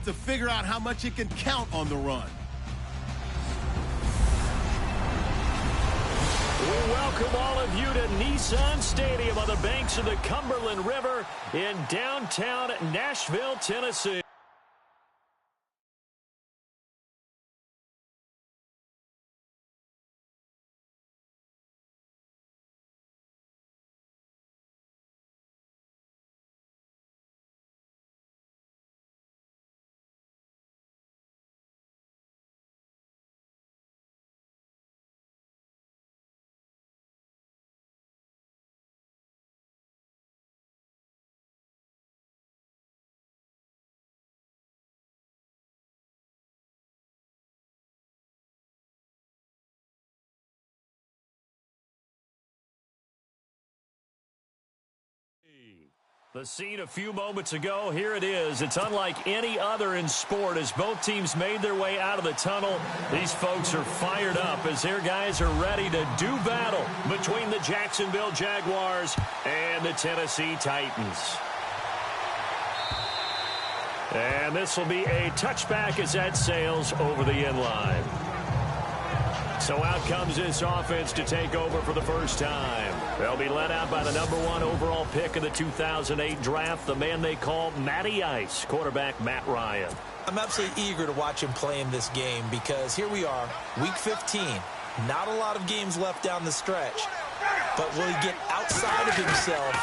need to figure out how much it can count on the run. We welcome all of you to Nissan Stadium on the banks of the Cumberland River in downtown Nashville, Tennessee. The scene a few moments ago, here it is. It's unlike any other in sport as both teams made their way out of the tunnel. These folks are fired up as their guys are ready to do battle between the Jacksonville Jaguars and the Tennessee Titans. And this will be a touchback as that sails over the end line. So out comes this offense to take over for the first time. They'll be led out by the #1 overall pick of the 2008 draft, the man they call Matty Ice, quarterback Matt Ryan. I'm absolutely eager to watch him play in this game because here we are, week 15. Not a lot of games left down the stretch. But will he get outside of himself,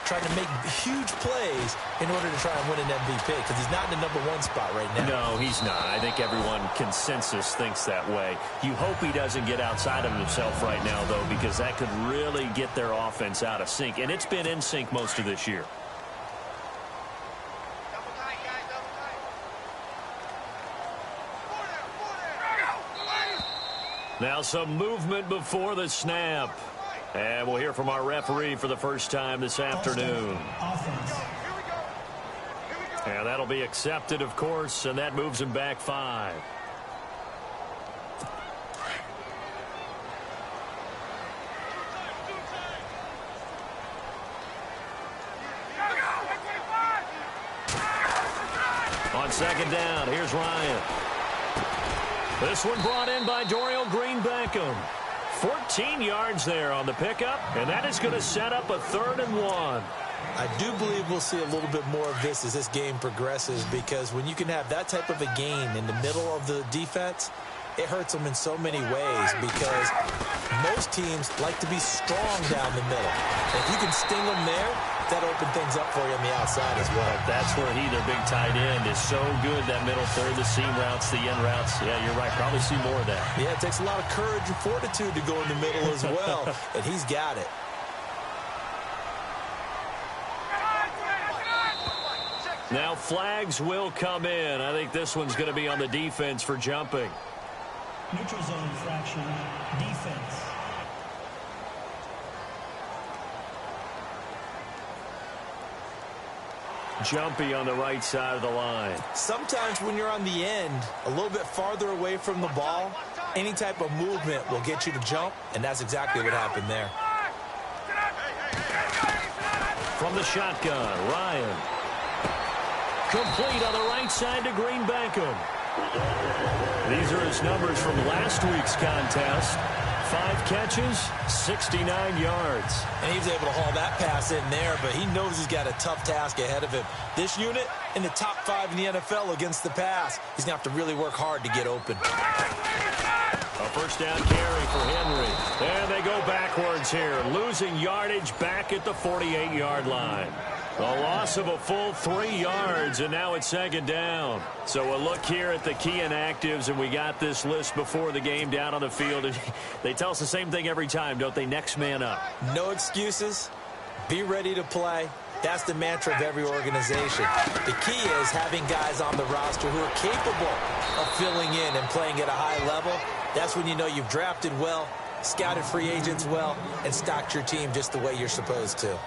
trying to make huge plays in order to try and win an MVP? Because he's not in the #1 spot right now. No, he's not. I think everyone consensus thinks that way. You hope he doesn't get outside of himself right now, though, because that could really get their offense out of sync. And it's been in sync most of this year. Now some movement before the snap. And we'll hear from our referee for the first time this afternoon. And that'll be accepted, of course, and that moves him back 5. On second down, here's Ryan. This one brought in by Dorial Green-Beckham. 14 yards there on the pickup, and that is going to set up a 3rd and 1. I do believe we'll see a little bit more of this as this game progresses, because when you can have that type of a gain in the middle of the defense, it hurts them in so many ways because most teams like to be strong down the middle. If you can sting them there, that opens things up for you on the outside as well. That's where he, their big tight end, is so good, that middle third, the seam routes, the end routes. Yeah, you're right. Probably see more of that. Yeah, it takes a lot of courage and fortitude to go in the middle as well, and he's got it. Now flags will come in. I think this one's going to be on the defense for jumping. Neutral zone infraction, defense. Jumpy on the right side of the line. Sometimes when you're on the end, a little bit farther away from the ball, any type of movement will get you to jump, and that's exactly what happened there. From the shotgun, Ryan. Complete on the right side to Green-Beckham. These are his numbers from last week's contest. 5 catches, 69 yards. And he was able to haul that pass in there, but he knows he's got a tough task ahead of him. This unit in the top 5 in the NFL against the pass. He's going to have to really work hard to get open. A first down carry for Henry. And they go backwards here, losing yardage back at the 48-yard line. A loss of a full 3 yards, and now it's 2nd down. So a look here at the key inactives, and we got this list before the game down on the field. And they tell us the same thing every time, don't they? Next man up. No excuses. Be ready to play. That's the mantra of every organization. The key is having guys on the roster who are capable of filling in and playing at a high level. That's when you know you've drafted well, scouted free agents well, and stocked your team just the way you're supposed to.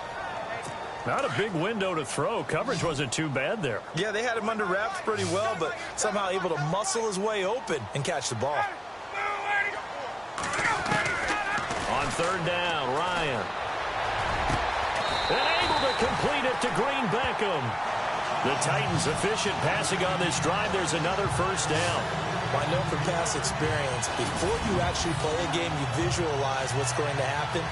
Not a big window to throw. Coverage wasn't too bad there. Yeah, they had him under wraps pretty well, but somehow able to muscle his way open and catch the ball. On 3rd down, Ryan. And able to complete it to Green-Beckham. The Titans efficient passing on this drive. There's another first down. I know from past experience, before you actually play a game, you visualize what's going to happen.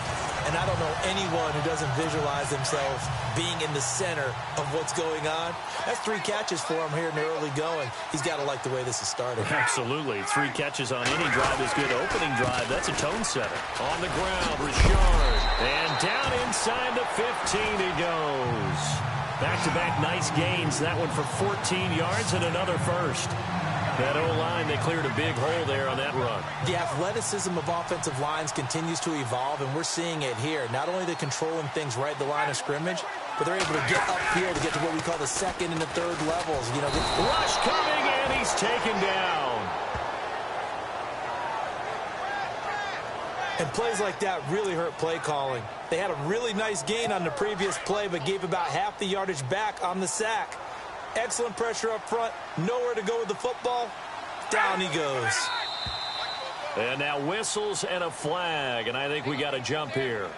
And I don't know anyone who doesn't visualize themselves being in the center of what's going on. That's 3 catches for him here in the early going. He's got to like the way this is started. Absolutely. 3 catches on any drive is good. Opening drive, that's a tone setter. On the ground, Richard. And down inside the 15 he goes. Back-to-back nice gains. That one for 14 yards and another first. That O-line, they cleared a big hole there on that run. The athleticism of offensive lines continues to evolve, and we're seeing it here. Not only they're controlling things right at the line of scrimmage, but they're able to get upfield to get to what we call the second and the third levels. You know, rush coming, and he's taken down. And plays like that really hurt play calling. They had a really nice gain on the previous play, but gave about half the yardage back on the sack. Excellent pressure up front. Nowhere to go with the football. Down he goes. And now whistles and a flag, and I think we got a jump here.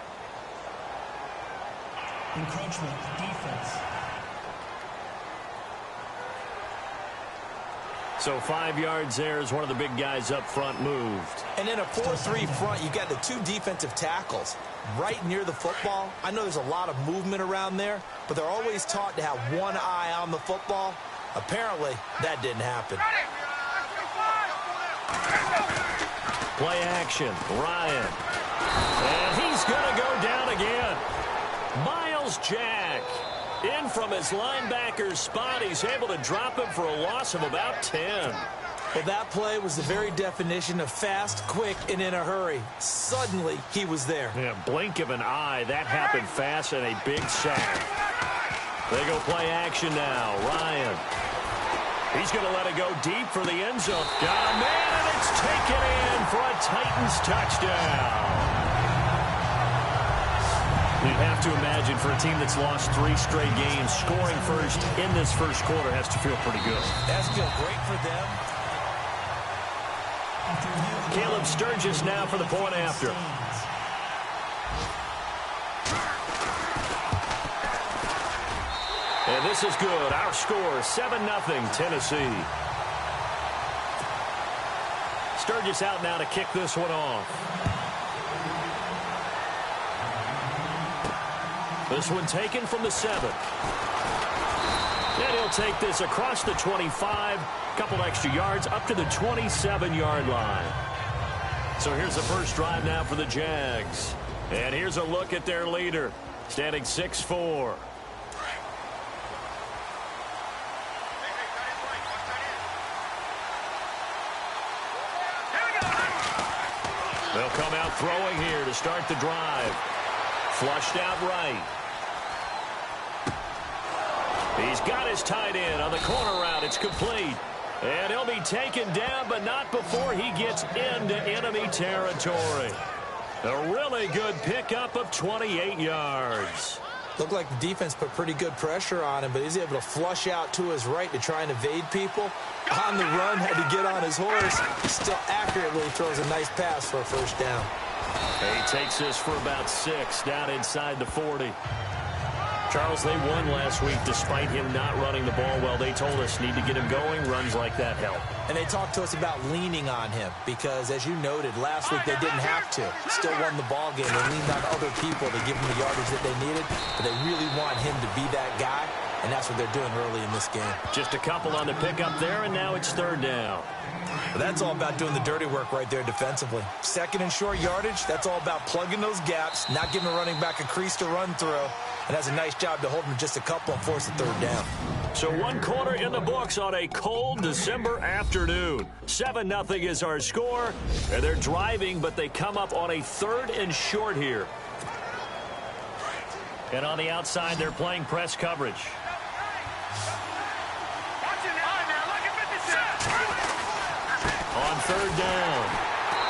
Encroachment, defense. So 5 yards there as one of the big guys up front moved. And in a 4-3 front, you've got the 2 defensive tackles right near the football. I know there's a lot of movement around there, but they're always taught to have one eye on the football. Apparently, that didn't happen. Play action, Ryan. And he's going to go down again. Miles Jack. In from his linebacker's spot, he's able to drop him for a loss of about 10. Well, that play was the very definition of fast, quick, and in a hurry. Suddenly, he was there. Yeah, blink of an eye. That happened fast and a big sack. They go play action now. Ryan. He's going to let it go deep for the end zone. Got a man, and it's taken in for a Titans touchdown. You'd have to imagine for a team that's lost 3 straight games, scoring first in this first quarter has to feel pretty good. That's feel great for them. Caleb Sturgis now for the point after. And this is good. Our score, 7-0 Tennessee. Sturgis out now to kick this one off. This one taken from the 7. And he'll take this across the 25, couple extra yards up to the 27-yard line. So here's the first drive now for the Jags. And here's a look at their leader, standing 6'4". They'll come out throwing here to start the drive. Flushed out right. He's got his tight end on the corner route. It's complete. And he'll be taken down, but not before he gets into enemy territory. A really good pickup of 28 yards. Looked like the defense put pretty good pressure on him, but he's able to flush out to his right to try and evade people. On the run, had to get on his horse. He still accurately throws a nice pass for a first down. He takes this for about 6 down inside the 40. Charles, they won last week despite him not running the ball well. They told us need to get him going. Runs like that help. And they talked to us about leaning on him because, as you noted, last week they didn't have to. Still won the ball game. They leaned on other people to give them the yardage that they needed, but they really want him to be that guy, and that's what they're doing early in this game. Just a couple on the pickup there, and now it's 3rd down. But that's all about doing the dirty work right there defensively. 2nd and short yardage, that's all about plugging those gaps, not giving a running back a crease to run through, and has a nice job to hold him just a couple and force the 3rd down. So 1 quarter in the books on a cold December afternoon. 7-0 is our score, and they're driving, but they come up on a 3rd and short here. And on the outside, they're playing press coverage. On 3rd down,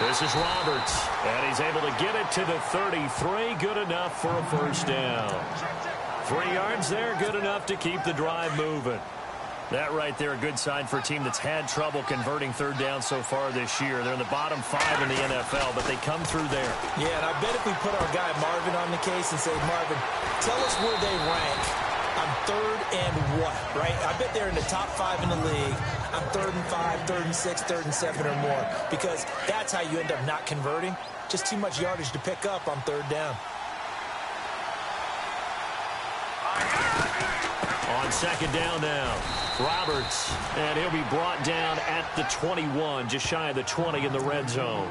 this is Roberts, and he's able to get it to the 33. Good enough for a first down. 3 yards there, good enough to keep the drive moving. That right there, a good sign for a team that's had trouble converting 3rd down so far this year. They're in the bottom 5 in the NFL, but they come through there. Yeah, and I bet if we put our guy Marvin on the case and say, Marvin, tell us where they rank, I'm third and what, right? I bet they're in the top 5 in the league on 3rd and 5, 3rd and 6, 3rd and 7 or more, because that's how you end up not converting. Just too much yardage to pick up on 3rd down. On 2nd down now, Roberts, and he'll be brought down at the 21, just shy of the 20 in the red zone.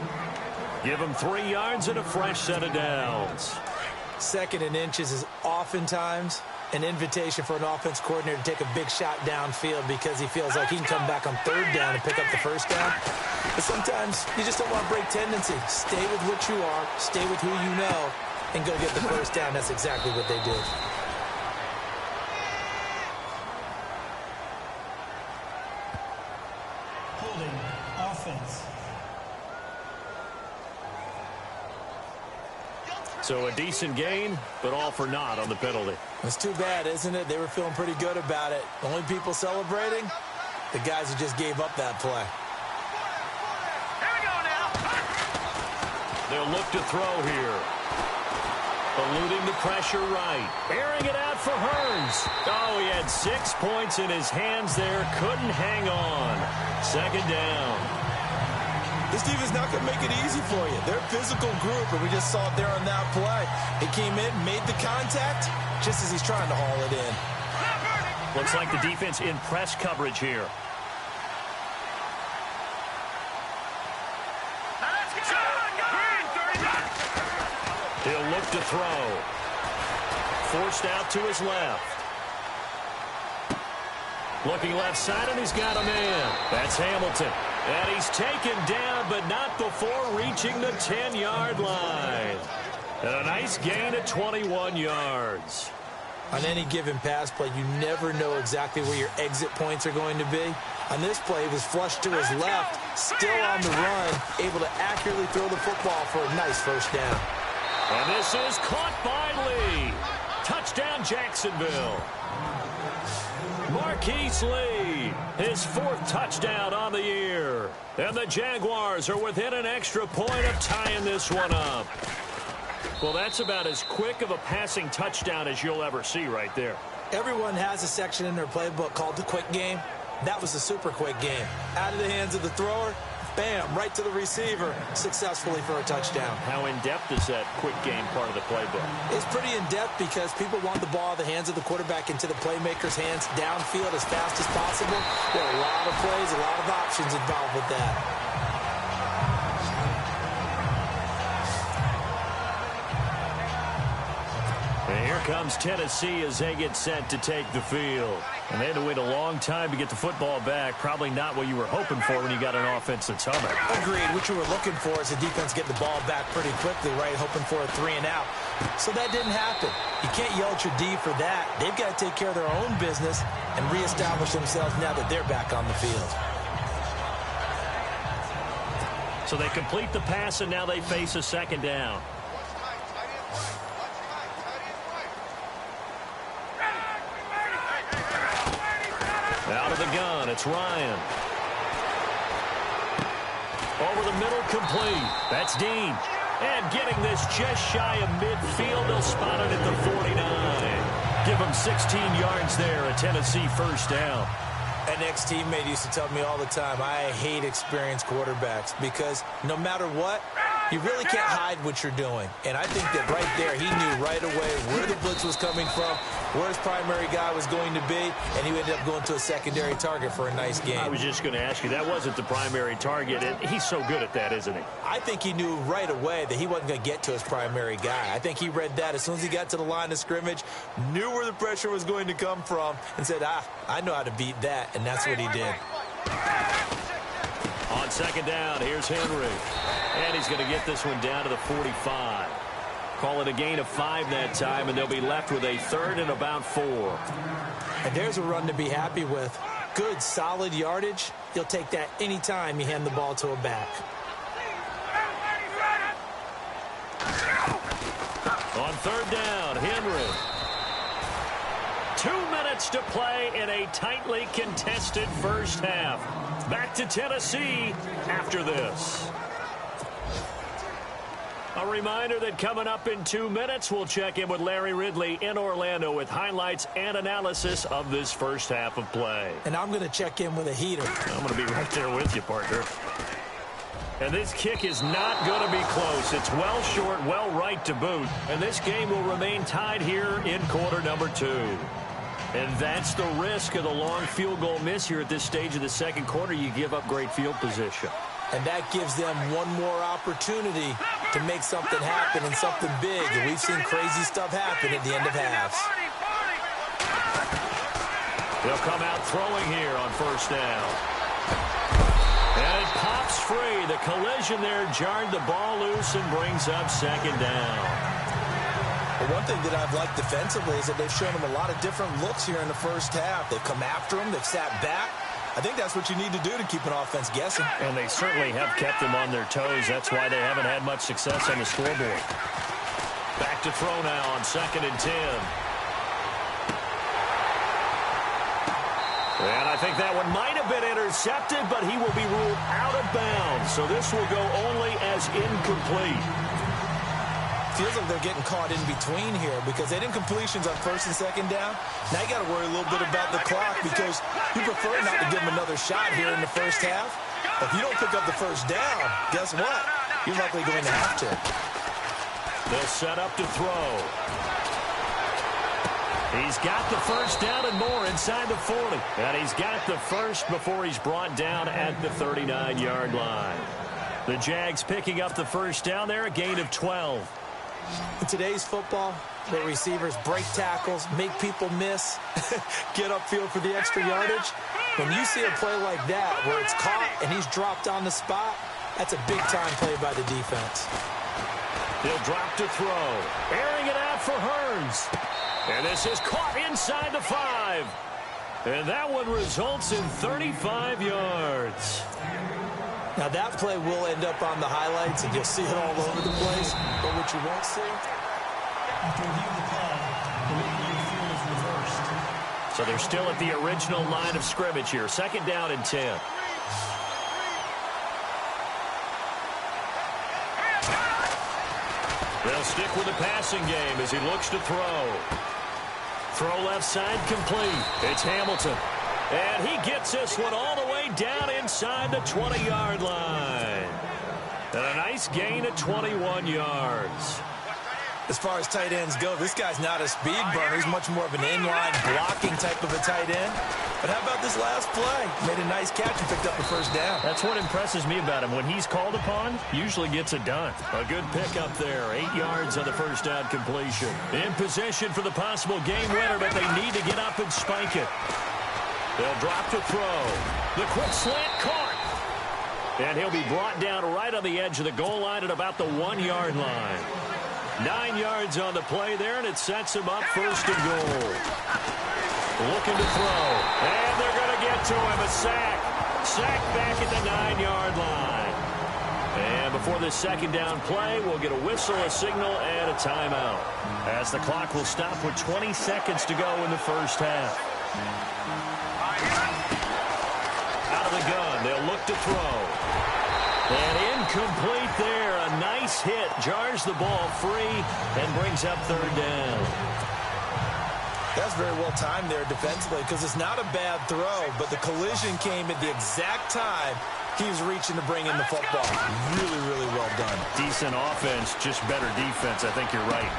Give him 3 yards and a fresh set of downs. 2nd and inches is oftentimes an invitation for an offense coordinator to take a big shot downfield because he feels like he can come back on 3rd down and pick up the 1st down. But sometimes you just don't want to break tendency. Stay with what you are, stay with who you know, and go get the 1st down. That's exactly what they did. Holding offense. So a decent gain, but all for naught on the penalty. It's too bad, isn't it? They were feeling pretty good about it. The only people celebrating, the guys who just gave up that play. Here we go now. They'll look to throw here. Eluding the pressure right. Airing it out for Hearns. Oh, he had 6 points in his hands there. Couldn't hang on. 2nd down. This team is not going to make it easy for you. They're a physical group, and we just saw it there on that play. He came in, made the contact, just as he's trying to haul it in. Looks like the defense in press coverage here. He'll look to throw. Forced out to his left. Looking left side, and he's got a man. That's Hamilton. And he's taken down, but not before reaching the 10-yard line. And a nice gain of 21 yards. On any given pass play, you never know exactly where your exit points are going to be. On this play, he was flushed to his left, still on the run, able to accurately throw the football for a nice 1st down. And this is caught by Lee. Touchdown, Jacksonville. Marquise Lee, his 4th touchdown on the year. And the Jaguars are within an extra point of tying this one up. Well, that's about as quick of a passing touchdown as you'll ever see right there. Everyone has a section in their playbook called the quick game. That was the super quick game. Out of the hands of the thrower, bam, right to the receiver, successfully for a touchdown. How in-depth is that quick game part of the playbook? It's pretty in-depth because people want the ball out of the hands of the quarterback into the playmaker's hands downfield as fast as possible. There are a lot of plays, a lot of options involved with that. And here comes Tennessee as they get set to take the field. And they had to wait a long time to get the football back. Probably not what you were hoping for when you got an offense that's humming. Agreed. What you were looking for is the defense getting the ball back pretty quickly, right? Hoping for a 3 and out. So that didn't happen. You can't yell at your D for that. They've got to take care of their own business and reestablish themselves now that they're back on the field. So they complete the pass, and now they face a 2nd down. Out of the gun, it's Ryan. Over the middle, complete. That's Dean. And getting this just shy of midfield, they'll spot it at the 49. Give them 16 yards there, a Tennessee 1st down. An ex-teammate used to tell me all the time, I hate experienced quarterbacks because no matter what, you really can't hide what you're doing. And I think that right there, he knew right away where the blitz was coming from, where his primary guy was going to be, and he ended up going to a secondary target for a nice game. I was just going to ask you, that wasn't the primary target. He's so good at that, isn't he? I think he knew right away that he wasn't going to get to his primary guy. I think he read that as soon as he got to the line of scrimmage, knew where the pressure was going to come from, and said, I know how to beat that, and that's what he did. On 2nd down, here's Henry. And he's going to get this one down to the 45. Call it a gain of 5 that time, and they'll be left with a 3rd and about 4. And there's a run to be happy with. Good, solid yardage. You'll take that anytime you hand the ball to a back. On 3rd down, Henry. 2 minutes to play in a tightly contested 1st half. Back to Tennessee after this. A reminder that coming up in 2 minutes, we'll check in with Larry Ridley in Orlando with highlights and analysis of this first half of play. And I'm going to check in with a heater. I'm going to be right there with you, partner. And this kick is not going to be close. It's well short, well right to boot. And this game will remain tied here in quarter number 2. And that's the risk of the long field goal miss here at this stage of the second quarter. You give up great field position. And that gives them one more opportunity to make something happen and something big. And we've seen crazy stuff happen at the end of halves. They'll come out throwing here on first down. And it pops free. The collision there jarred the ball loose and brings up second down. Well, one thing that I've liked defensively is that they've shown them a lot of different looks here in the first half. They've come after them. They've sat back. I think that's what you need to do to keep an offense guessing. And they certainly have kept them on their toes. That's why they haven't had much success on the scoreboard. Back to throw now on 2nd and 10. And I think that one might have been intercepted, but he will be ruled out of bounds. So this will go only as incomplete. Feels like they're getting caught in between here because they didn't completions on 1st and 2nd down. Now you got to worry a little bit about the clock because you prefer not to give them another shot here in the first half. If you don't pick up the first down, guess what? You're likely going to have to. They'll set up to throw. He's got the first down and more inside the 40. And he's got the first before he's brought down at the 39-yard line. The Jags picking up the first down there, a gain of 12. In today's football, where receivers break tackles, make people miss, get upfield for the extra yardage, when you see a play like that where it's caught and he's dropped on the spot, that's a big-time play by the defense. He'll drop to throw. Airing it out for Hearns. And this is caught inside the 5. And that one results in 35 yards. Now, that play will end up on the highlights, and you'll see it all over the place. But what you won't see... After reviewing the play, the immediate field is reversed. So they're still at the original line of scrimmage here. 2nd down and 10. They'll stick with the passing game as he looks to throw. Throw left side complete. It's Hamilton. And he gets this one all the way down inside the 20-yard line. And a nice gain of 21 yards. As far as tight ends go, this guy's not a speed burner. He's much more of an inline blocking type of a tight end. But how about this last play? Made a nice catch and picked up the first down. That's what impresses me about him. When he's called upon, usually gets it done. A good pickup there. 8 yards on the first down completion. In position for the possible game winner, but they need to get up and spike it. They'll drop to throw. The quick slant caught. And he'll be brought down right on the edge of the goal line at about the 1-yard line. 9 yards on the play there, and it sets him up 1st and goal. Looking to throw. And they're going to get to him. A sack. Sack back at the 9-yard line. And before this 2nd down play, we'll get a whistle, a signal, and a timeout. As the clock will stop with 20 seconds to go in the first half. Out of the gun, they'll look to throw. And incomplete there. A nice hit. Jars the ball free and brings up 3rd down. That's very well timed there defensively because it's not a bad throw, but the collision came at the exact time he was reaching to bring in the football. Really, really well done. Decent offense, just better defense. I think you're right.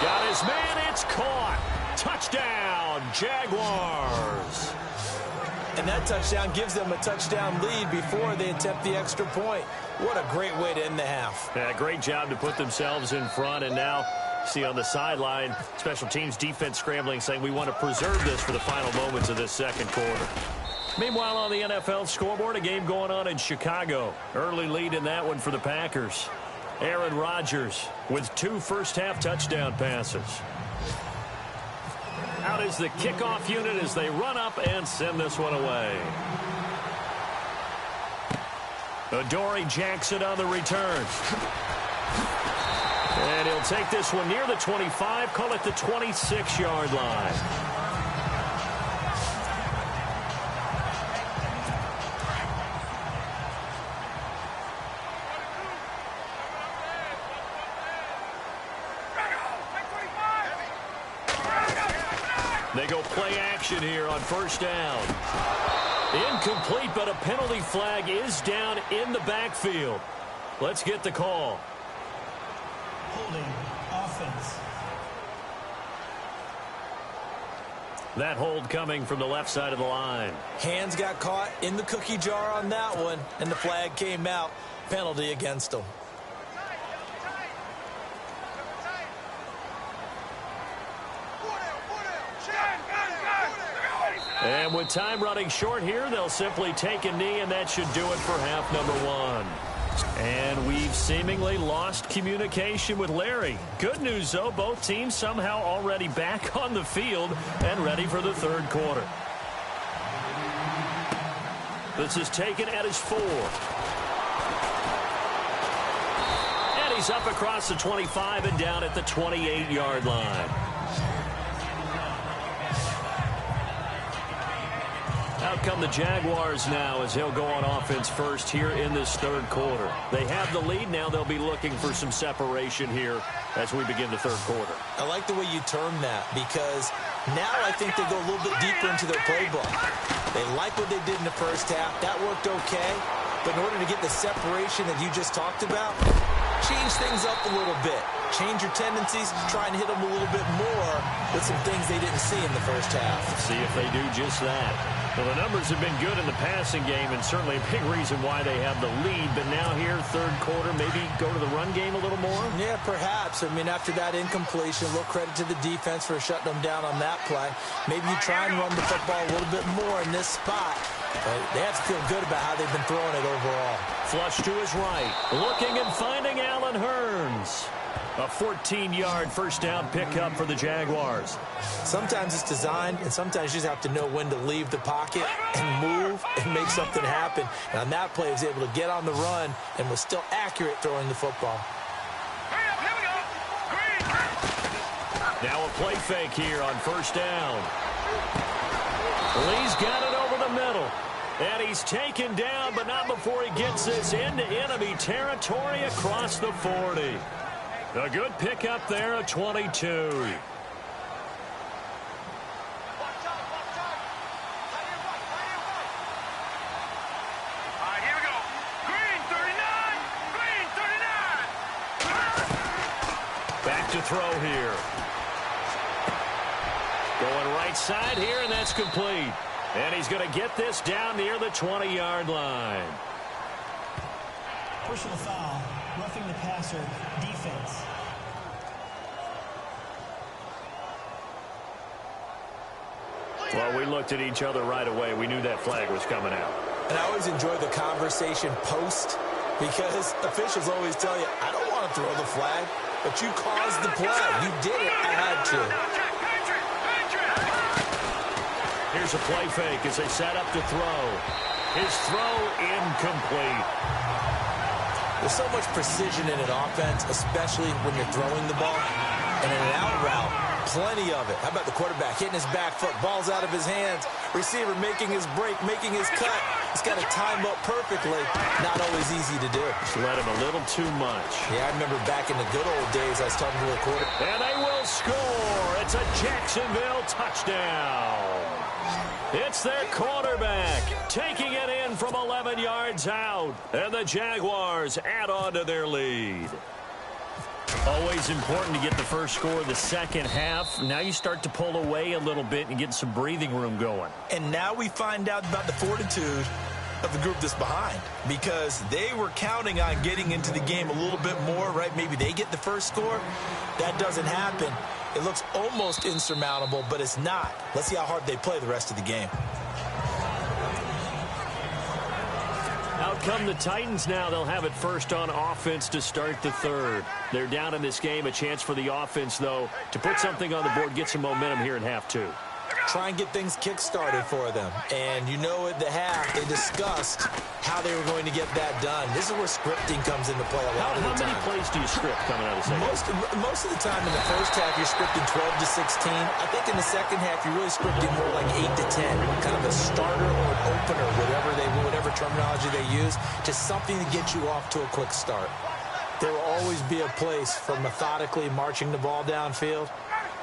Got his man. It's caught. Touchdown, Jaguars. And that touchdown gives them a touchdown lead before they attempt the extra point. What a great way to end the half. Yeah, great job to put themselves in front. And now, see on the sideline, special teams defense scrambling, saying we want to preserve this for the final moments of this second quarter. Meanwhile, on the NFL scoreboard, a game going on in Chicago. Early lead in that one for the Packers. Aaron Rodgers with 2 first-half touchdown passes. Out is the kickoff unit as they run up and send this one away. Adoree Jackson on the return. And he'll take this one near the 25, call it the 26-yard line. They go play action here on first down. Incomplete, but a penalty flag is down in the backfield. Let's get the call. Holding offense. That hold coming from the left side of the line. Hands got caught in the cookie jar on that one, and the flag came out. Penalty against them. And with time running short here, they'll simply take a knee, and that should do it for half number one. And we've seemingly lost communication with Larry. Good news, though, both teams somehow already back on the field and ready for the third quarter. This is taken at his 4. And he's up across the 25 and down at the 28-yard line. Out come the Jaguars now as he'll go on offense first here in this third quarter. They have the lead. Now they'll be looking for some separation here as we begin the third quarter. I like the way you term that because now I think they go a little bit deeper into their playbook. They like what they did in the first half. That worked okay. But in order to get the separation that you just talked about, change things up a little bit. Change your tendencies, try and hit them a little bit more with some things they didn't see in the first half. See if they do just that. Well, the numbers have been good in the passing game and certainly a big reason why they have the lead. But now here, third quarter, maybe go to the run game a little more? Yeah, perhaps. I mean, after that incompletion, a little credit to the defense for shutting them down on that play. Maybe you try and run the football a little bit more in this spot. But they have to feel good about how they've been throwing it overall. Flush to his right. Looking and finding Allen Hurns. A 14-yard first down pickup for the Jaguars. Sometimes it's designed, and sometimes you just have to know when to leave the pocket and move and make something happen. And on that play, he was able to get on the run and was still accurate throwing the football. Now a play fake here on first down. Lee's got it over the middle. And he's taken down, but not before he gets this into enemy territory across the 40. A good pickup there at 22. Back to throw here. Going right side here, and that's complete. And he's going to get this down near the 20-yard line. Personal foul, roughing the passer, defense. Well, we looked at each other right away. We knew that flag was coming out. And I always enjoy the conversation post because officials always tell you, I don't want to throw the flag, but you caused the play. You did it. I had to. Here's a play fake as they set up to throw. His throw incomplete. There's so much precision in an offense, especially when you're throwing the ball. And in an out route, plenty of it. How about the quarterback hitting his back foot, ball's out of his hands, receiver making his break, making his cut. He's got to time up perfectly. Not always easy to do. Just let him a little too much. Yeah, I remember back in the good old days, I was talking to a quarterback. And they will score. It's a Jacksonville touchdown. It's their quarterback taking it in from 11 yards out. And the Jaguars add on to their lead. Always important to get the first score of the second half. Now you start to pull away a little bit and get some breathing room going. And now we find out about the fortitude of the group that's behind because they were counting on getting into the game a little bit more, right? Maybe they get the first score. That doesn't happen. It looks almost insurmountable, but it's not. Let's see how hard they play the rest of the game. Out come the Titans now. They'll have it first on offense to start the third. They're down in this game. A chance for the offense, though, to put something on the board, get some momentum here in half two. Try and get things kick-started for them. And you know at the half, they discussed how they were going to get that done. This is where scripting comes into play a lot of the time. How many plays do you script coming out of the second? Most of the time in the first half, you're scripting 12 to 16. I think in the second half, you're really scripting more like 8 to 10. Kind of a starter or an opener, whatever terminology they use, just something to get you off to a quick start. There will always be a place for methodically marching the ball downfield.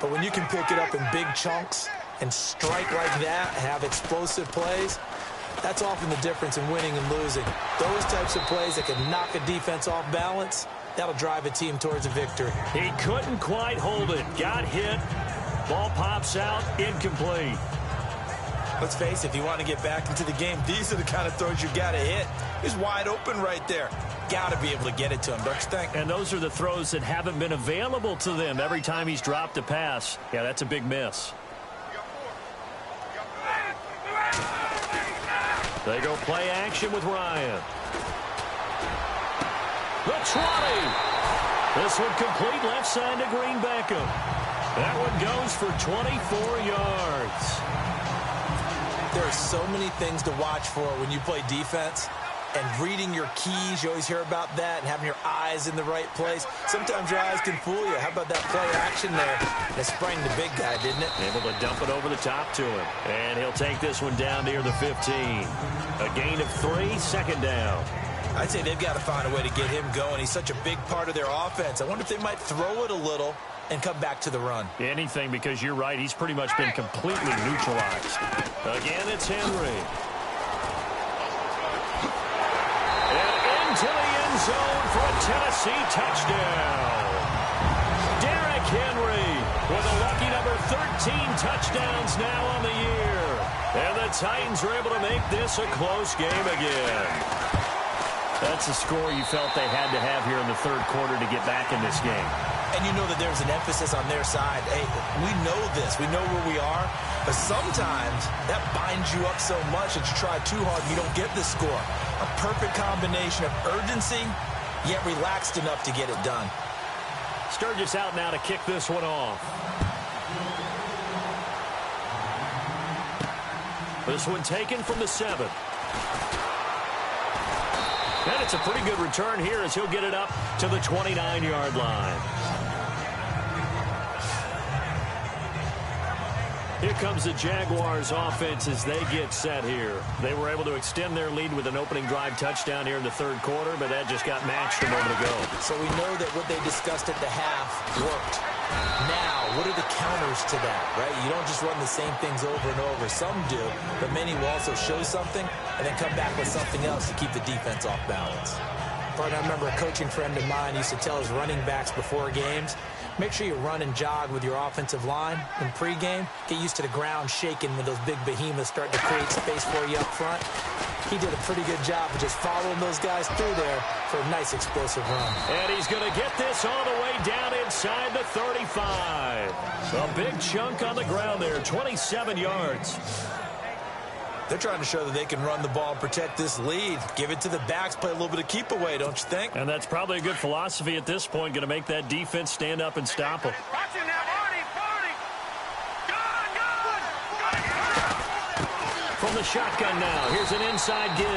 But when you can pick it up in big chunks and strike like that, have explosive plays, that's often the difference in winning and losing. Those types of plays that can knock a defense off balance, that'll drive a team towards a victory. He couldn't quite hold it. Got hit. Ball pops out. Incomplete. Let's face it, if you want to get back into the game, these are the kind of throws you got to hit. He's wide open right there. Got to be able to get it to him, don't you think? And those are the throws that haven't been available to them every time he's dropped a pass. Yeah, that's a big miss. They go play action with Ryan. The 20. This one complete left side to Green Beckham. That one goes for 24 yards. There are so many things to watch for when you play defense. And reading your keys, you always hear about that, and having your eyes in the right place. Sometimes your eyes can fool you. How about that play action there? That sprang the big guy, didn't it? Able to dump it over the top to him. And he'll take this one down near the 15. A gain of 3, second down. I'd say they've got to find a way to get him going. He's such a big part of their offense. I wonder if they might throw it a little and come back to the run. Anything, because you're right. He's pretty much been completely neutralized. Again, it's Henry. To the end zone for a Tennessee touchdown. Derrick Henry with a lucky number 13 touchdowns now on the year. And the Titans are able to make this a close game again. That's a score you felt they had to have here in the third quarter to get back in this game. And you know that there's an emphasis on their side. Hey, we know this. We know where we are. But sometimes that binds you up so much that you try too hard and you don't get the score. A perfect combination of urgency, yet relaxed enough to get it done. Sturgis out now to kick this one off. This one taken from the 7. And it's a pretty good return here as he'll get it up to the 29-yard line. Here comes the Jaguars offense as they get set here. They were able to extend their lead with an opening drive touchdown here in the third quarter, but that just got matched a moment ago. So we know that what they discussed at the half worked. Now, what are the counters to that, right? You don't just run the same things over and over. Some do, but many will also show something and then come back with something else to keep the defense off balance. But I remember a coaching friend of mine used to tell his running backs before games, make sure you run and jog with your offensive line in pregame. Get used to the ground shaking when those big behemoths start to create space for you up front. He did a pretty good job of just following those guys through there for a nice explosive run. And he's going to get this all the way down inside the 35. A big chunk on the ground there, 27 yards. They're trying to show that they can run the ball and protect this lead. Give it to the backs, play a little bit of keep away, don't you think? And that's probably a good philosophy at this point, going to make that defense stand up and stop them. From the shotgun now, here's an inside give.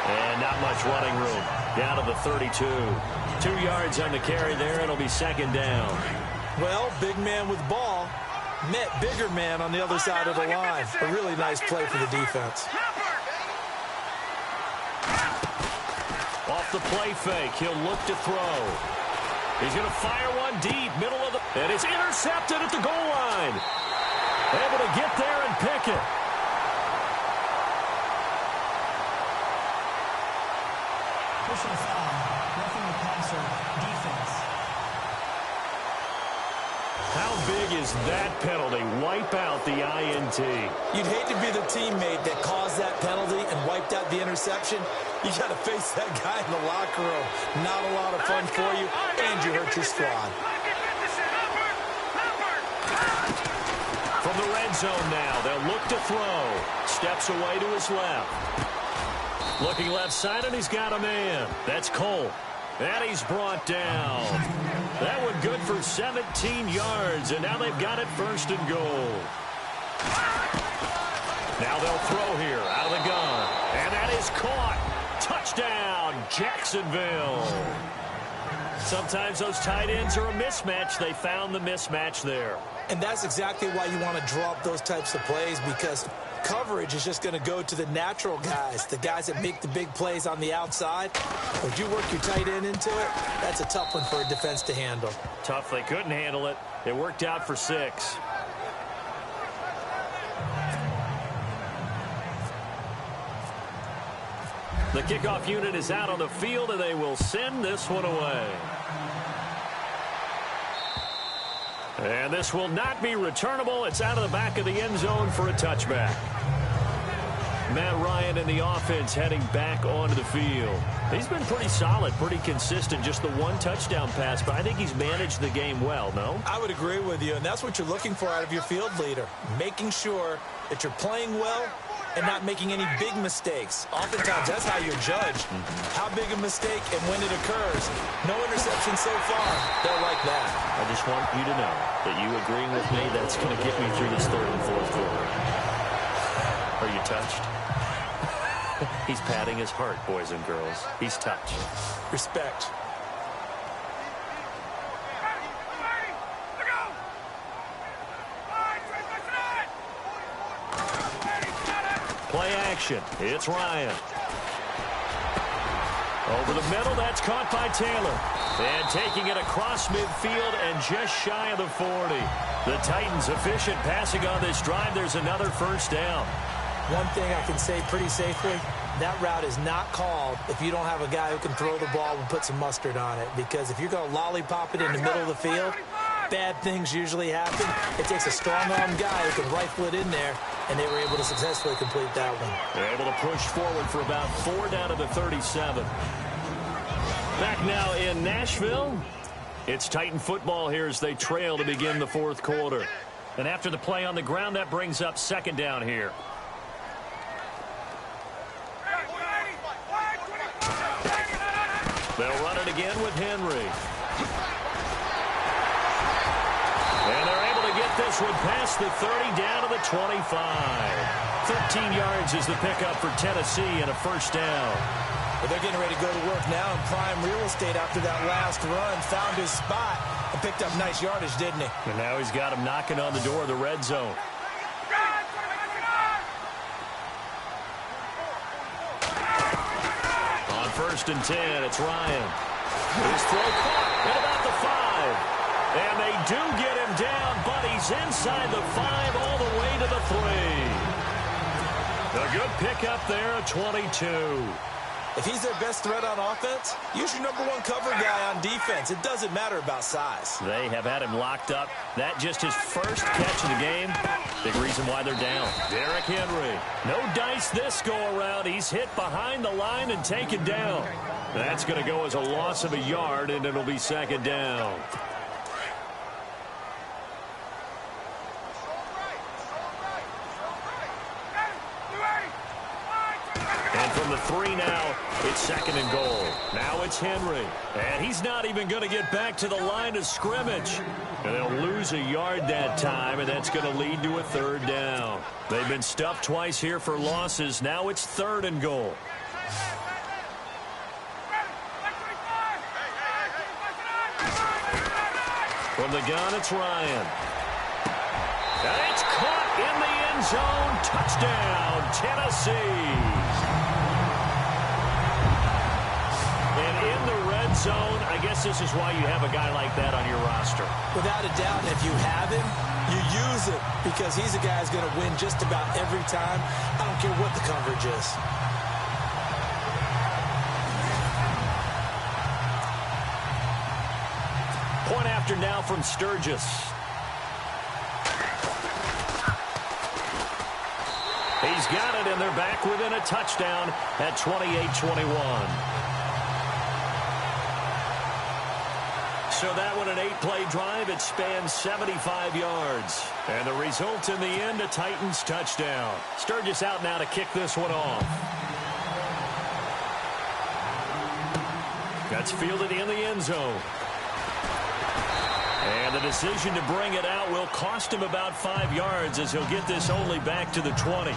And not much running room. Down to the 32. 2 yards on the carry there, it'll be second down. Well, big man with ball met bigger man on the other side of the line. A really nice play for the defense. Off the play fake, he'll look to throw. He's going to fire one deep, middle of the... And it's intercepted at the goal line. Able to get there and pick it. Personal foul, roughing the passer, defense. How big is that penalty? Wipe out the INT. You'd hate to be the teammate that caused that penalty and wiped out the interception. You got to face that guy in the locker room. Not a lot of fun for you, and you hurt your squad. From the red zone now, they'll look to throw. Steps away to his left. Looking left side, and he's got a man. That's Cole. And he's brought down. That one good for 17 yards, and now they've got it first and goal. Now they'll throw here out of the gun. And that is caught. Touchdown, Jacksonville. Sometimes those tight ends are a mismatch. They found the mismatch there. And that's exactly why you want to draw up those types of plays, because coverage is just going to go to the natural guys, the guys that make the big plays on the outside. Would you work your tight end into it? That's a tough one for a defense to handle. Tough. They couldn't handle it. It worked out for 6. The kickoff unit is out on the field, and they will send this one away. And this will not be returnable. It's out of the back of the end zone for a touchback. Matt Ryan and the offense heading back onto the field. He's been pretty solid, pretty consistent, just the one touchdown pass, but I think he's managed the game well, no? I would agree with you, and that's what you're looking for out of your field leader, making sure that you're playing well and not making any big mistakes. Oftentimes, that's how you're judged. How big a mistake and when it occurs. No interception so far. They're like that. I just want you to know that you agreeing with me, that's going to get me through this third and fourth quarter. Are you touched? He's patting his heart, boys and girls. He's touched. Respect. Play action. It's Ryan. Over the middle, that's caught by Taylor. And taking it across midfield and just shy of the 40. The Titans efficient passing on this drive. There's another first down. One thing I can say pretty safely, that route is not called if you don't have a guy who can throw the ball and put some mustard on it. Because if you're going to lollipop it in the middle of the field, bad things usually happen. It takes a strong-armed guy who can rifle it in there, and they were able to successfully complete that one. They're able to push forward for about 4 down to the 37. Back now in Nashville. It's Titan football here as they trail to begin the fourth quarter. And after the play on the ground, that brings up second down here. They'll run it again with Henry. And they're able to get this one past the 30 down to the 25. 13 yards is the pickup for Tennessee and a first down. Well, they're getting ready to go to work now in prime real estate after that last run. Found his spot and picked up nice yardage, didn't he? And now he's got him knocking on the door of the red zone. On 1st and 10, it's Ryan. His throw caught at about the 5. And they do get him down, but he's inside the 5 all the way to the 3. A good pickup there at 22. If he's their best threat on offense, use your #1 cover guy on defense. It doesn't matter about size. They have had him locked up. That just his first catch of the game. Big reason why they're down. Derrick Henry. No dice this go-around. He's hit behind the line and taken down. That's going to go as a loss of a yard, and it'll be second down. And from the 3 now, it's second and goal. Now it's Henry. And he's not even going to get back to the line of scrimmage. And they'll lose a yard that time, and that's going to lead to a third down. They've been stuffed twice here for losses. Now it's third and goal. From the gun, it's Ryan. And it's caught in the end zone. Touchdown, Tennessee. And in the red zone, I guess this is why you have a guy like that on your roster. Without a doubt, if you have him, you use him because he's a guy who's going to win just about every time. I don't care what the coverage is. Point after now from Sturgis. He's got it, and they're back within a touchdown at 28-21. So that one, an 8-play drive. It spans 75 yards. And the result in the end, a Titans touchdown. Sturgis out now to kick this one off. That's fielded in the end zone. And the decision to bring it out will cost him about 5 yards as he'll get this only back to the 20.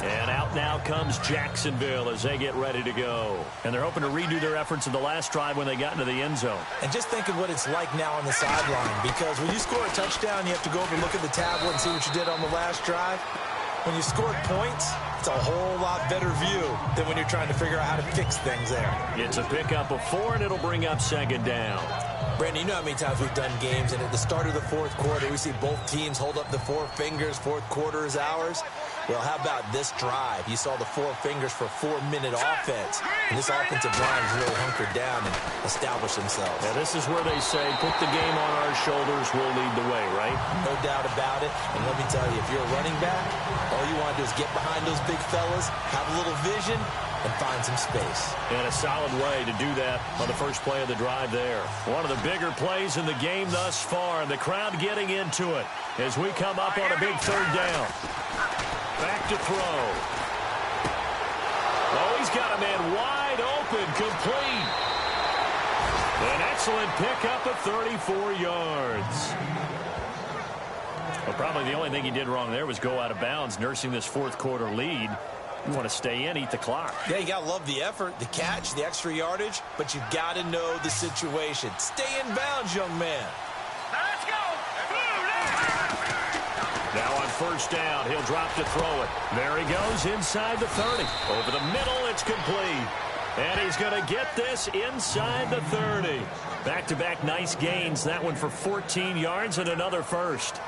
And out now comes Jacksonville as they get ready to go. And they're hoping to redo their efforts in the last drive when they got into the end zone. And just think of what it's like now on the sideline, because when you score a touchdown, you have to go over and look at the tablet and see what you did on the last drive. When you scored points, it's a whole lot better view than when you're trying to figure out how to fix things there. It's a pickup of 4, and it'll bring up second down. Brandon, you know how many times we've done games, and at the start of the fourth quarter, we see both teams hold up the 4 fingers, fourth quarter is ours. Well, how about this drive? You saw the 4 fingers for 4-minute offense. And this offensive line is really hunkered down and established themselves. Yeah, this is where they say, put the game on our shoulders, we'll lead the way, right? No doubt about it. And let me tell you, if you're a running back, all you want to do is get behind those big fellas, have a little vision, and find some space. And a solid way to do that on the first play of the drive there. One of the bigger plays in the game thus far, and the crowd getting into it as we come up on a big third down. Back to throw. Oh, he's got a man wide open, complete. An excellent pickup of 34 yards. Well, probably the only thing he did wrong there was go out of bounds, nursing this fourth quarter lead. You want to stay in, eat the clock. Yeah, you got to love the effort, the catch, the extra yardage, but you got to know the situation. Stay in bounds, young man. Let's go. Now on first down, he'll drop to throw it. There he goes inside the 30. Over the middle, it's complete. And he's going to get this inside the 30. Back-to-back nice gains. That one for 14 yards and another first.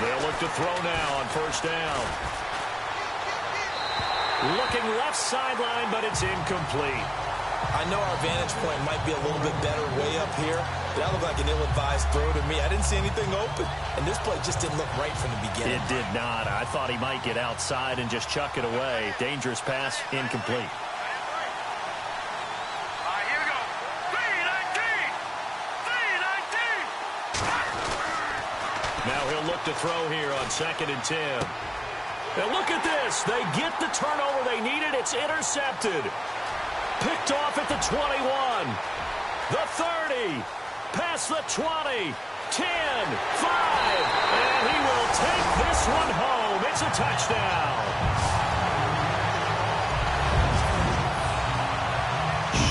They'll look to throw now on first down. Looking left sideline, but it's incomplete. I know our vantage point might be a little bit better way up here, but that looked like an ill-advised throw to me. I didn't see anything open, and this play just didn't look right from the beginning. It did not. I thought he might get outside and just chuck it away. Dangerous pass, incomplete. Now he'll look to throw here on 2nd and 10. Now look at this. They get the turnover they needed. It's intercepted. Picked off at the 21. The 30. Past the 20. 10. 5. And he will take this one home. It's a touchdown.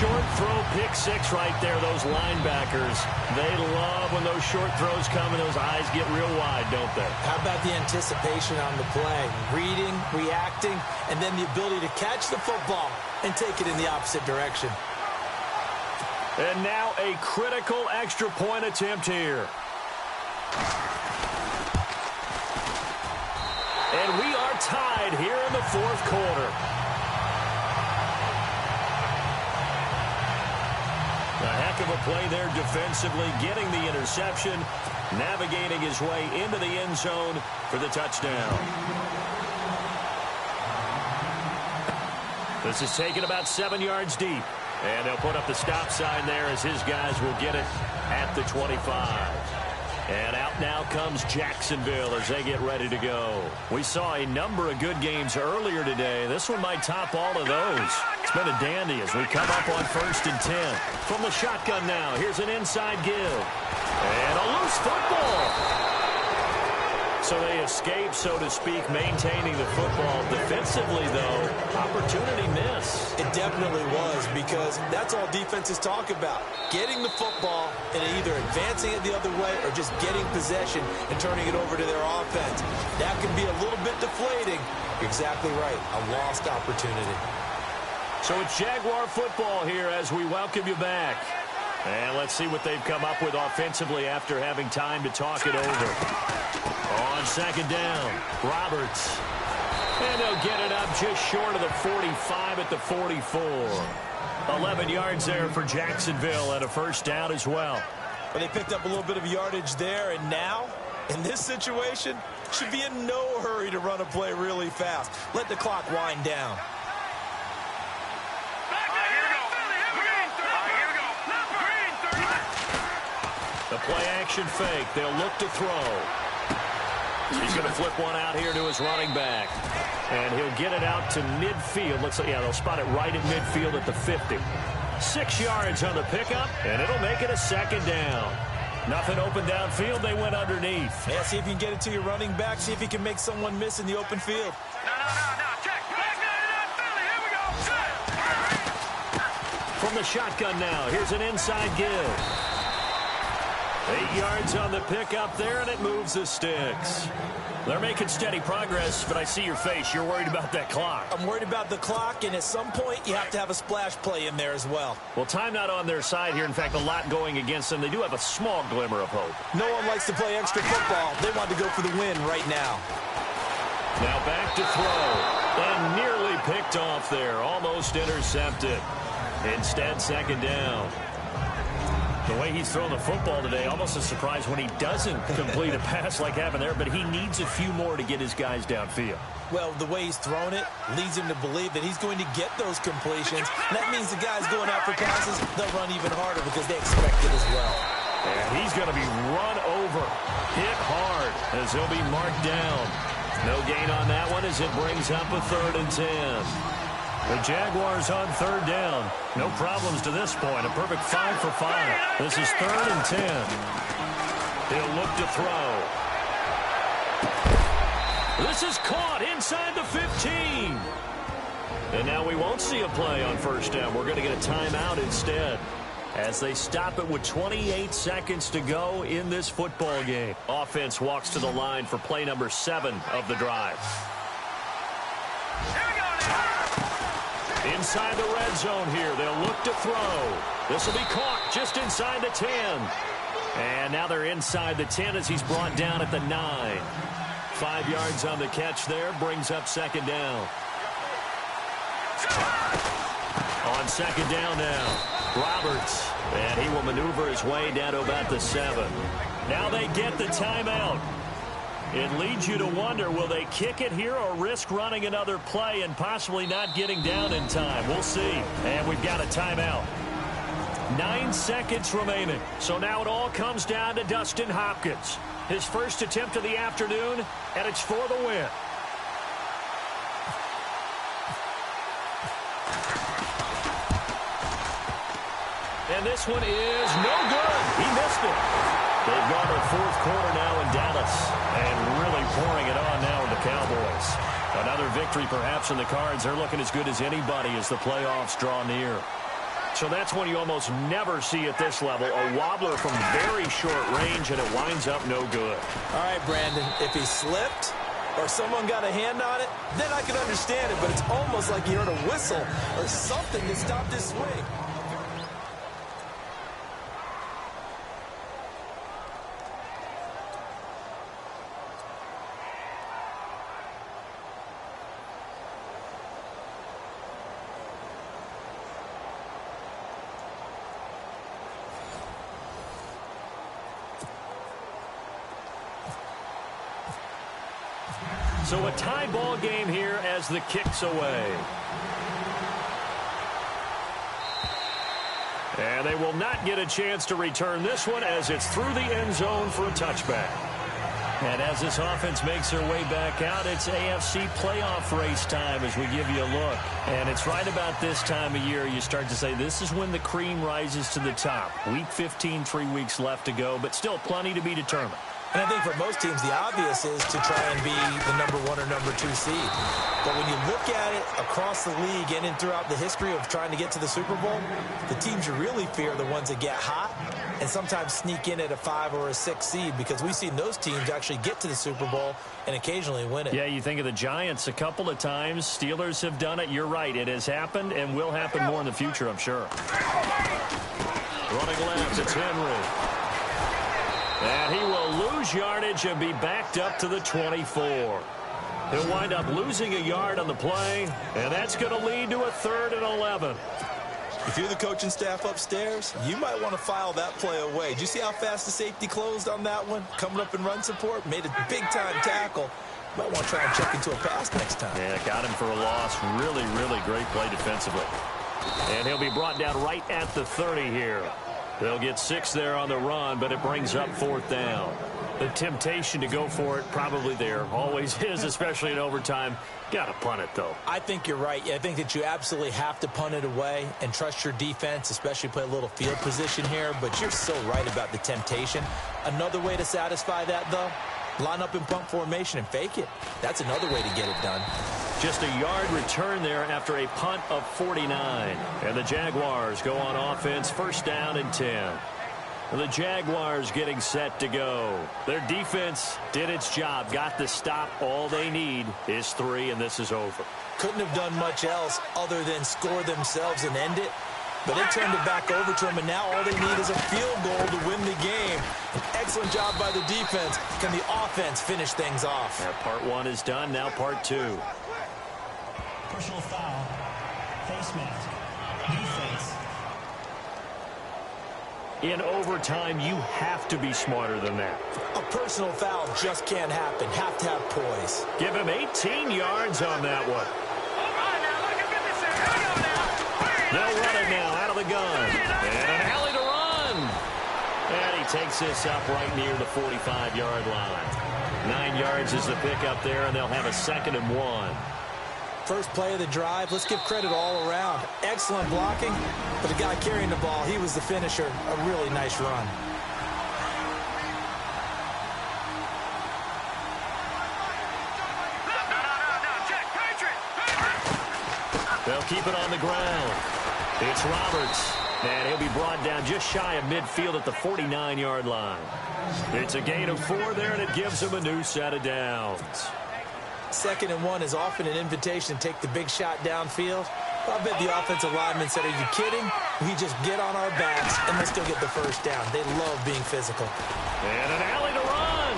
Short throw, pick six right there. Those linebackers, they love when those short throws come and those eyes get real wide, don't they? How about the anticipation on the play? Reading, reacting, and then the ability to catch the football and take it in the opposite direction. And now a critical extra point attempt here. And we are tied here in the fourth quarter. A heck of a play there defensively, getting the interception, navigating his way into the end zone for the touchdown. This is taken about 7 yards deep. And they'll put up the stop sign there as his guys will get it at the 25. And out now comes Jacksonville as they get ready to go. We saw a number of good games earlier today. This one might top all of those. It's been a dandy as we come up on 1st and 10. From the shotgun now, here's an inside give. And a loose football. So they escape, so to speak, maintaining the football. Defensively, though, opportunity miss. It definitely was, because that's all defenses talk about. Getting the football and either advancing it the other way or just getting possession and turning it over to their offense. That can be a little bit deflating. You're exactly right. A lost opportunity. So it's Jaguar football here as we welcome you back. And let's see what they've come up with offensively after having time to talk it over. On 2nd down, Roberts. And they'll get it up just short of the 45 at the 44. 11 yards there for Jacksonville and a first down as well. Well, they picked up a little bit of yardage there, and now, in this situation, should be in no hurry to run a play really fast. Let the clock wind down. The play action fake. They'll look to throw. He's going to flip one out here to his running back. And he'll get it out to midfield. Looks like, yeah, they'll spot it right at midfield at the 50. 6 yards on the pickup, and it'll make it a 2nd down. Nothing open downfield. They went underneath. Yeah, see if you can get it to your running back. See if you can make someone miss in the open field. No. Check. Here we go. From the shotgun now, here's an inside give. 8 yards on the pickup there, and it moves the sticks. They're making steady progress, but I see your face. You're worried about that clock. I'm worried about the clock, and at some point, you have to have a splash play in there as well. Well, time not on their side here. In fact, a lot going against them. They do have a small glimmer of hope. No one likes to play extra football. They want to go for the win right now. Now back to throw. And nearly picked off there. Almost intercepted. Instead, second down. The way he's thrown the football today, almost a surprise when he doesn't complete a pass like happened there, but he needs a few more to get his guys downfield. Well, the way he's thrown it leads him to believe that he's going to get those completions. And that means the guys going out for passes, they'll run even harder because they expect it as well. And he's going to be run over, hit hard as he'll be marked down. No gain on that one as it brings up a 3rd and 10. The Jaguars on 3rd down. No problems to this point. A perfect 5 for 5. This is 3rd and 10. He'll look to throw. This is caught inside the 15. And now we won't see a play on 1st down. We're going to get a timeout instead as they stop it with 28 seconds to go in this football game. Offense walks to the line for play number 7 of the drive. Inside the red zone here. They'll look to throw. This will be caught just inside the 10. And now they're inside the 10 as he's brought down at the 9. 5 yards on the catch there. Brings up 2nd down. On 2nd down now, Roberts. And he will maneuver his way down to about the 7. Now they get the timeout. It leads you to wonder, will they kick it here or risk running another play and possibly not getting down in time? We'll see. And we've got a timeout. 9 seconds remaining. So now it all comes down to Dustin Hopkins. His first attempt of the afternoon, and it's for the win. And this one is no good. He missed it. They've gone to 4th quarter now in Dallas and really pouring it on now with the Cowboys. Another victory perhaps in the cards. They're looking as good as anybody as the playoffs draw near. So that's one you almost never see at this level. A wobbler from very short range, and it winds up no good. All right, Brandon, if he slipped or someone got a hand on it, then I can understand it. But it's almost like you heard a whistle or something that stopped his swing. So a tie ball game here as the kick's away. And they will not get a chance to return this one as it's through the end zone for a touchback. And as this offense makes their way back out, it's AFC playoff race time as we give you a look. And it's right about this time of year you start to say this is when the cream rises to the top. Week 15, 3 weeks left to go, but still plenty to be determined. And I think for most teams, the obvious is to try and be the number 1 or number 2 seed. But when you look at it across the league and throughout the history of trying to get to the Super Bowl, the teams you really fear are the ones that get hot and sometimes sneak in at a 5 or a 6 seed, because we've seen those teams actually get to the Super Bowl and occasionally win it. Yeah, you think of the Giants a couple of times. Steelers have done it. You're right. It has happened and will happen more in the future, I'm sure. Running left, it's Henry. And he will lose yardage and be backed up to the 24. He'll wind up losing a yard on the play, and that's going to lead to a 3rd and 11. If you're the coaching staff upstairs, you might want to file that play away. Did you see how fast the safety closed on that one? Coming up in run support, made a big-time tackle. Might want to try and check into a pass next time. Yeah, got him for a loss. Really, really great play defensively. And he'll be brought down right at the 30 here. They'll get 6 there on the run, but it brings up 4th down. The temptation to go for it probably there. Always is, especially in overtime. Got to punt it, though. I think you're right. I think that you absolutely have to punt it away and trust your defense, especially play a little field position here. But you're so right about the temptation. Another way to satisfy that, though, line up in punt formation and fake it. That's another way to get it done. Just a yard return there after a punt of 49. And the Jaguars go on offense, 1st down and 10. The Jaguars getting set to go. Their defense did its job, got the stop. All they need is 3, and this is over. Couldn't have done much else other than score themselves and end it. But they turned it back over to them, and now all they need is a field goal to win the game. An excellent job by the defense. Can the offense finish things off? Yeah, part 1 is done. Now part 2. Personal foul. Face mask. Defense. In overtime, you have to be smarter than that. A personal foul just can't happen. Have to have poise. Give him 18 yards on that one. They'll run it now out of the gun. And an alley to run. And he takes this up right near the 45-yard line. 9 yards is the pickup there, and they'll have a 2nd and 1. First play of the drive, let's give credit all around. Excellent blocking, but the guy carrying the ball, he was the finisher. A really nice run. They'll keep it on the ground. It's Roberts, and he'll be brought down just shy of midfield at the 49-yard line. It's a gain of 4 there, and it gives him a new set of downs. 2nd and 1 is often an invitation to take the big shot downfield. I bet the offensive lineman said, are you kidding? We just get on our backs, and let's go get the first down. They love being physical. And an alley to run.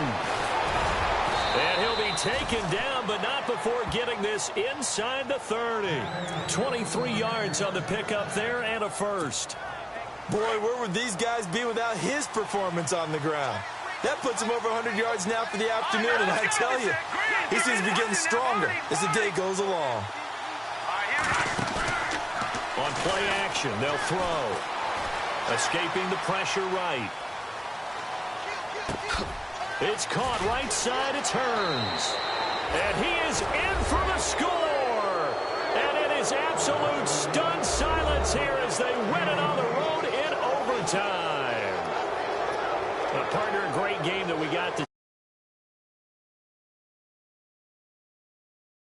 And he'll be taken down, but not before getting this inside the 30. 23 yards on the pickup there and a first. Boy, where would these guys be without his performance on the ground? That puts him over 100 yards now for the afternoon, and I tell you, he seems to be getting stronger as the day goes along. On play action, they'll throw. Escaping the pressure right. It's caught right side, it turns. And he is in for the score. And it is absolute stunned silence here as they win it on the road in overtime. Partner, a great game that we got to